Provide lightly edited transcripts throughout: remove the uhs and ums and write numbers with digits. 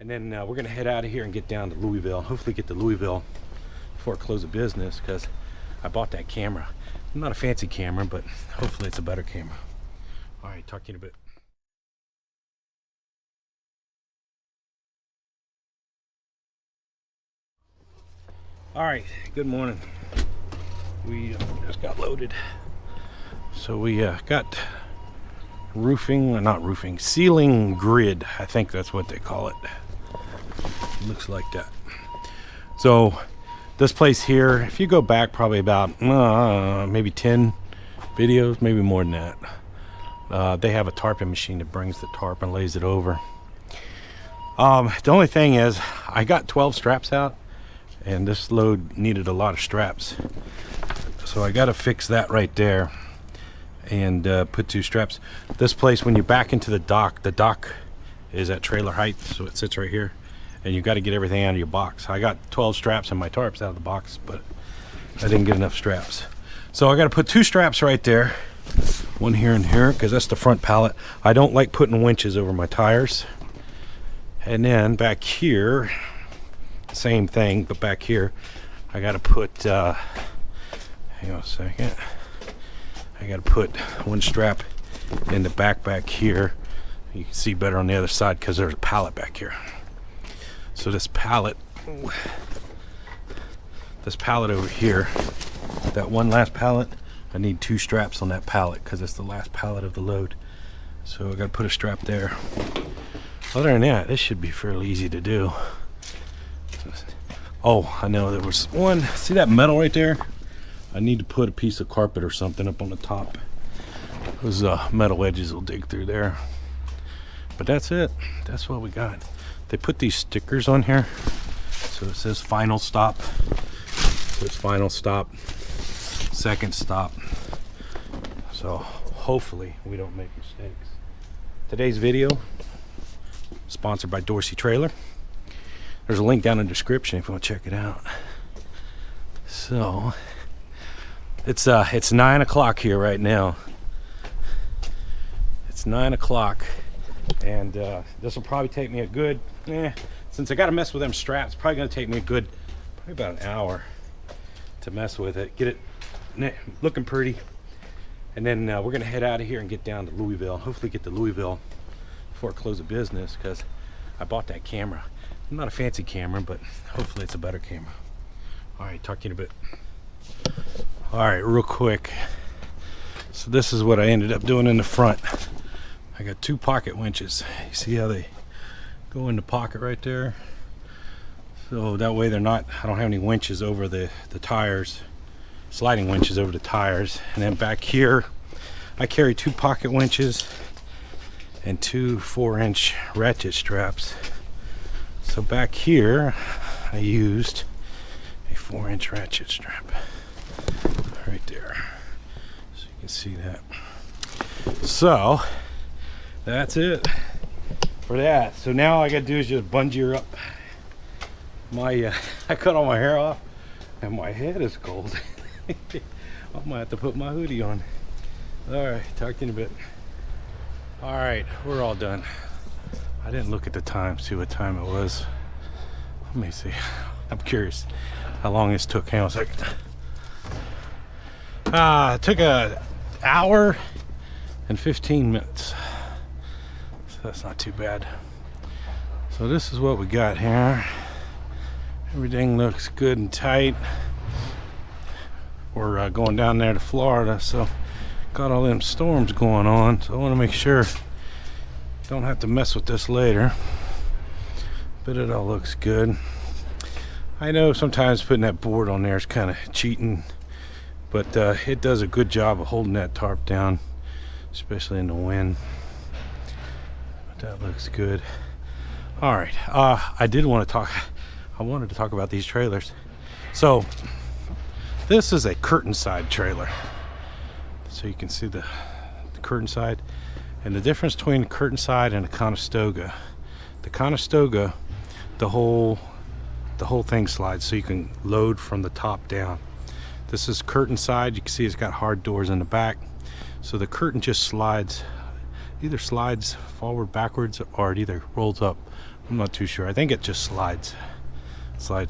And then we're gonna head out of here and get down to Louisville. Hopefully get to Louisville before I close the business, because I bought that camera. Not a fancy camera, but hopefully it's a better camera. All right, talk to you in a bit. All right, good morning. We just got loaded. So we got ceiling grid. I think that's what they call it. Looks like that. So this place here, if you go back probably about maybe 10 videos, maybe more than that, they have a tarping machine that brings the tarp and lays it over. The only thing is I got 12 straps out, and this load needed a lot of straps, so I got to fix that right there and put 2 straps. This place, when you back into the dock is at trailer height, so it sits right here, and you got to get everything out of your box. I got 12 straps and my tarps out of the box, but I didn't get enough straps, so I got to put 2 straps right there, one here and here, because that's the front pallet. I don't like putting winches over my tires. And then back here, same thing, but back here I gotta put hang on a second, I gotta put 1 strap in the back here. You can see better on the other side because there's a pallet back here. So this pallet over here, that one last pallet, I need 2 straps on that pallet because it's the last pallet of the load. So I gotta put a strap there. Other than that, this should be fairly easy to do. Oh, I know there was one. See that metal right there? I need to put a piece of carpet or something up on the top. Those metal edges will dig through there. But that's it. That's what we got. They put these stickers on here, so it says final stop. So it's final stop, second stop. So hopefully we don't make mistakes. Today's video sponsored by Dorsey Trailer. There's a link down in the description if you want to check it out. So it's 9 o'clock here right now. It's 9 o'clock, and this will probably take me a good, since I got to mess with them straps, probably going to take me a good, probably about an hour to mess with it, get it looking pretty, and then we're going to head out of here and get down to Louisville. Hopefully get to Louisville before I close the business, because I bought that camera. Not a fancy camera, but hopefully it's a better camera. All right, talk to you in a bit. All right, real quick. So this is what I ended up doing in the front. I got 2 pocket winches. You see how they go in the pocket right there? So that way I don't have any winches over the tires, sliding winches over the tires. And then back here, I carry 2 pocket winches and 2 4-inch ratchet straps. So back here, I used a 4-inch ratchet strap right there, so you can see that. So that's it for that. So now all I gotta do is just bungee her up. My I cut all my hair off, and my head is cold. I might have to put my hoodie on. All right, talk to you in a bit. All right, we're all done. I didn't look at the time, see what time it was. Let me see. I'm curious how long this took. Hang on a second. It took an hour and 15 minutes. So that's not too bad. So this is what we got here. Everything looks good and tight. We're going down there to Florida, so got all them storms going on. So I want to make sure don't have to mess with this later, but it all looks good. I know sometimes putting that board on there is kind of cheating, but it does a good job of holding that tarp down, especially in the wind. But that looks good. All right, I wanted to talk about these trailers. So this is a curtain side trailer, so you can see the curtain side. And the difference between a curtain side and a Conestoga, the Conestoga, the whole thing slides, so you can load from the top down. This is curtain side. You can see it's got hard doors in the back, so the curtain just slides, either slides forward, backwards, or it either rolls up I'm not too sure. I think it just slides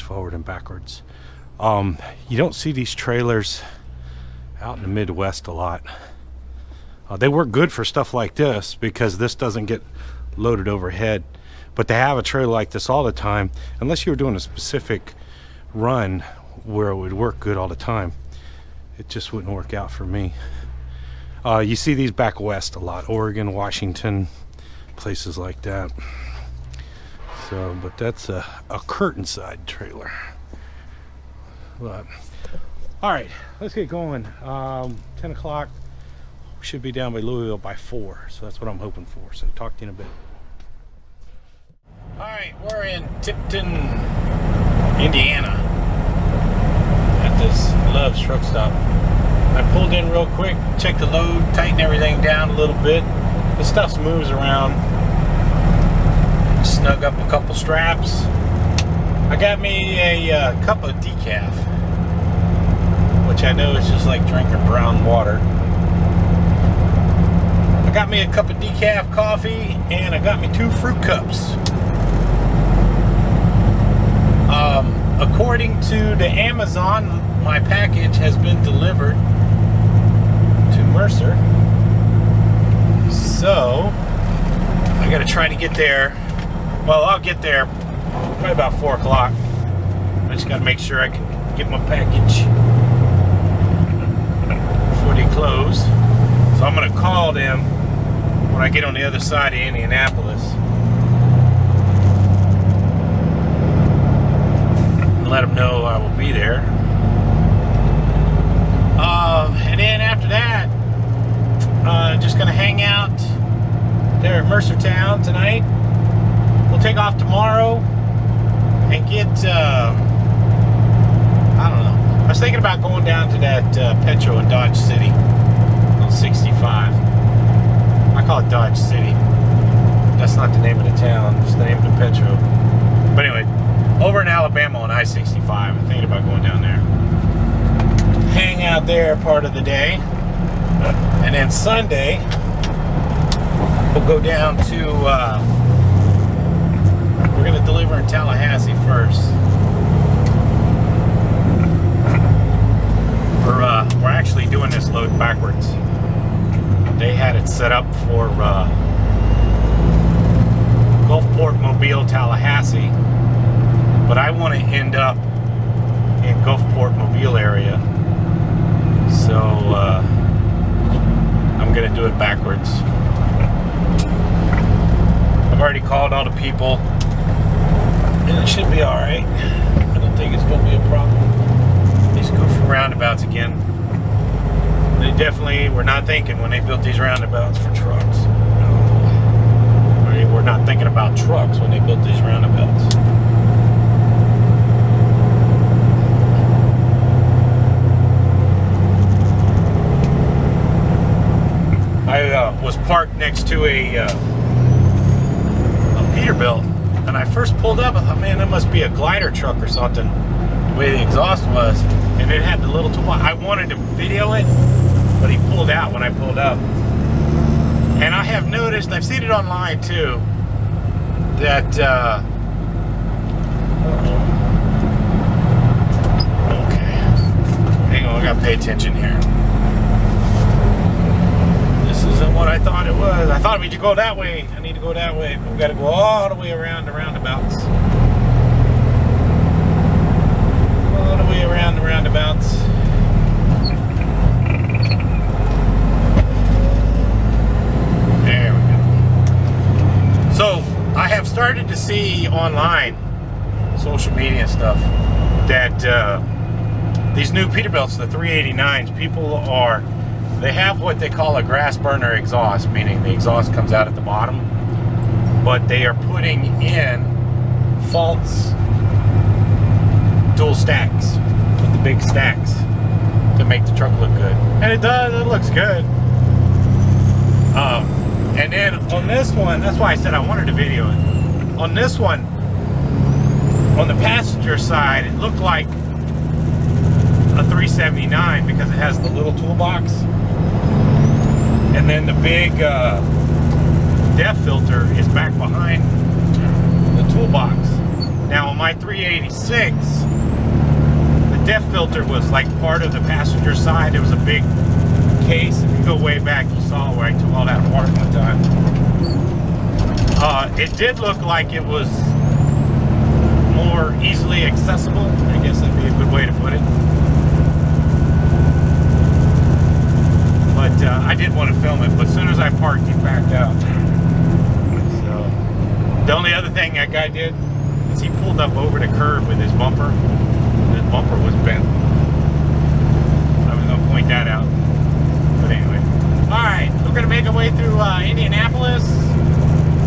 forward and backwards. You don't see these trailers out in the Midwest a lot. They work good for stuff like this because this doesn't get loaded overhead. But to have a trailer like this all the time, unless you were doing a specific run where it would work good all the time, it just wouldn't work out for me. You see these back west a lot, Oregon, Washington, places like that. So, but that's a curtain side trailer. But, all right, let's get going. 10 o'clock, we should be down by Louisville by 4, so that's what I'm hoping for. So talk to you in a bit. All right, we're in Tipton, Indiana, at this Love's truck stop. I pulled in real quick, checked the load, tightened everything down a little bit. The stuff moves around. Snug up a couple straps. I got me a cup of decaf, which I know is just like drinking brown water. I got me a cup of decaf coffee, and I got me 2 fruit cups. According to the Amazon, my package has been delivered to Mercer. So I gotta try to get there. Well, I'll get there probably about 4 o'clock. I just gotta make sure I can get my package before they close. So I'm gonna call them when I get on the other side of Indianapolis. Let them know I will be there. And then after that, just gonna hang out there at Mercertown tonight. We'll take off tomorrow and get, I don't know. I was thinking about going down to that Petro in Dodge City on 65. I call it Dodge City. That's not the name of the town, it's the name of the Petro. But anyway, over in Alabama on I-65. I'm thinking about going down there. Hang out there part of the day. And then Sunday, we'll go down to, we're going to deliver in Tallahassee first. We're actually doing this load backwards. They had it set up for Gulfport, Mobile, Tallahassee. But I want to end up in Gulfport, Mobile area. So I'm going to do it backwards. I've already called all the people, and it should be alright. I don't think it's going to be a problem. These goofy roundabouts again. They definitely were not thinking when they built these roundabouts for trucks. No. They were not thinking about trucks when they built these roundabouts. I was parked next to a Peterbilt, and I first pulled up. I thought, man, that must be a glider truck or something, the way the exhaust was. And it had the little toolbox. I wanted to video it, but he pulled out when I pulled up. And I have noticed, I've seen it online too, that okay, hang on, I gotta pay attention here. Isn't what I thought it was. I thought we could go that way. I need to go that way, but we got to go all the way around the roundabouts. All the way around the roundabouts. There we go. So I have started to see online, social media stuff, that these new Peterbilts, the 389s, people are. They have what they call a grass burner exhaust, meaning the exhaust comes out at the bottom, but they are putting in false dual stacks with the big stacks to make the truck look good. And it does, it looks good. And then on this one, that's why I said I wanted to video it. On this one, on the passenger side, it looked like a 379 because it has the little toolbox. And then the big DEF filter is back behind the my 386, the depth filter was like part of the passenger side. It was a big case. If you go way back, you saw where I took all that apart one time. It did look like it was more easily accessible. I guess that'd be a good way to put it. But I did want to film it, but as soon as I parked, he backed out. So the only other thing that guy did is he pulled up over the curb with his bumper. His bumper was bent. I was going to point that out. But anyway. Alright, we're going to make our way through Indianapolis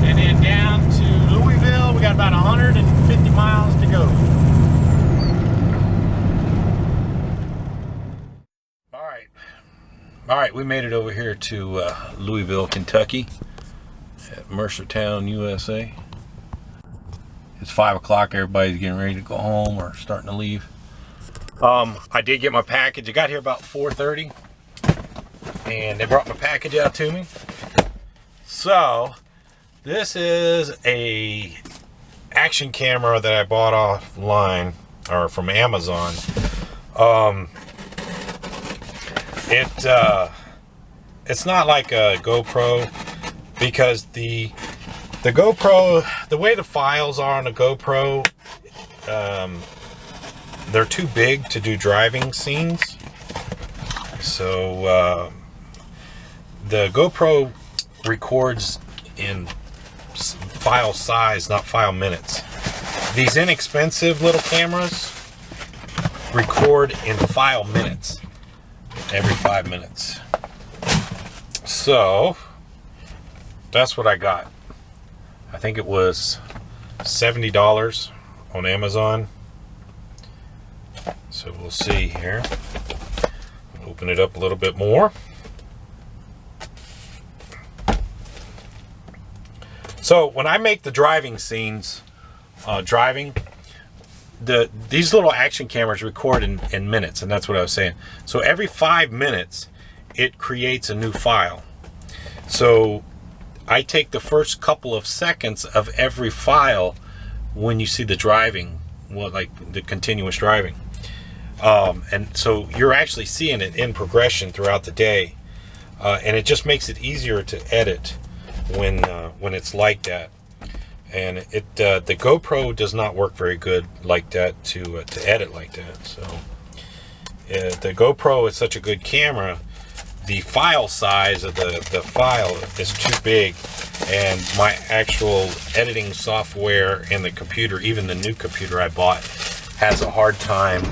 and then down to Louisville. We got about 150 miles to go. Alright, we made it over here to Louisville, Kentucky at Mercertown, USA. It's 5 o'clock. Everybody's getting ready to go home or starting to leave. I did get my package. I got here about 4:30 and they brought my package out to me. So this is a action camera that I bought offline or from Amazon. It's not like a GoPro, because the GoPro, the way the files are on a GoPro, they're too big to do driving scenes. So the GoPro records in file size, not file minutes. These inexpensive little cameras record in file minutes every 5 minutes. So that's what I got. I think it was $70 on Amazon. So we'll see here. Open it up a little bit more. So when I make the driving scenes, these little action cameras record in minutes, and that's what I was saying. So every 5 minutes, it creates a new file. So I take the first couple of seconds of every file when you see the driving, well, like the continuous driving. And so you're actually seeing it in progression throughout the day. And it just makes it easier to edit when it's like that. And the GoPro does not work very good like that to edit like that. So the GoPro is such a good camera. The file size of the file is too big, and my actual editing software in the computer, even the new computer I bought, has a hard time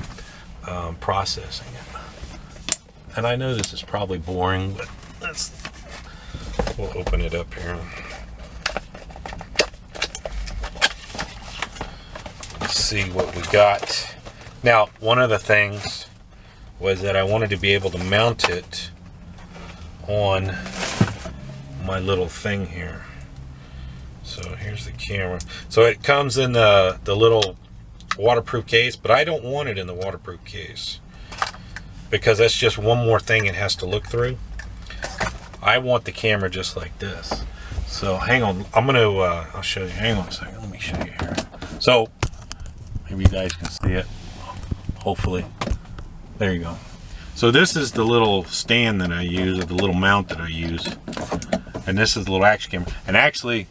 processing it. And I know this is probably boring, but we'll open it up here. Let's see what we got. Now, one of the things was that I wanted to be able to mount it on my little thing here. So here's the camera. So it comes in the little waterproof case, but I don't want it in the waterproof case because that's just one more thing it has to look through. I want the camera just like this. So hang on, I'm gonna I'll show you. Hang on a second, let me show you here. So maybe you guys can see it, hopefully. There you go. So this is the little stand that I use, or the little mount that I use. And this is the little action camera. And actually,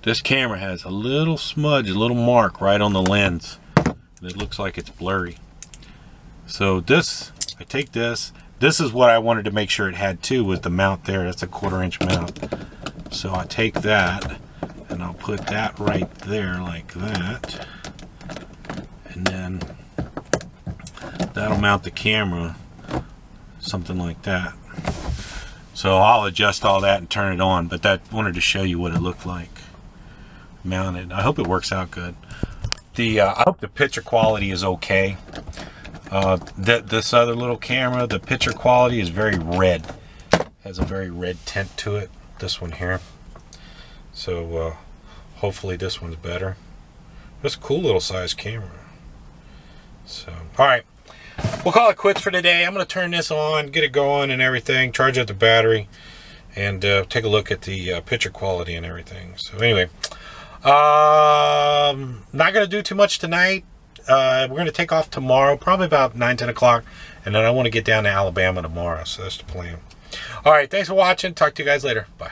this camera has a little smudge, a little mark right on the lens. And it looks like it's blurry. So this, I take this. This is what I wanted to make sure it had too, was the mount there. That's a 1/4 inch mount. So I take that and I'll put that right there like that. And then that'll mount the camera, something like that. So I'll adjust all that and turn it on, but that wanted to show you what it looked like mounted. I hope it works out good. I hope the picture quality is okay. This other little camera, the picture quality is very red. Has a very red tint to it. This one here. So hopefully this one's better. It's a cool little size camera. So, all right. We'll call it quits for today. I'm going to turn this on, get it going and everything, charge up the battery, and take a look at the picture quality and everything. So anyway, night not going to do too much tonight. We're going to take off tomorrow, probably about 9, 10 o'clock. And then I want to get down to Alabama tomorrow. So that's the plan. All right. Thanks for watching. Talk to you guys later. Bye.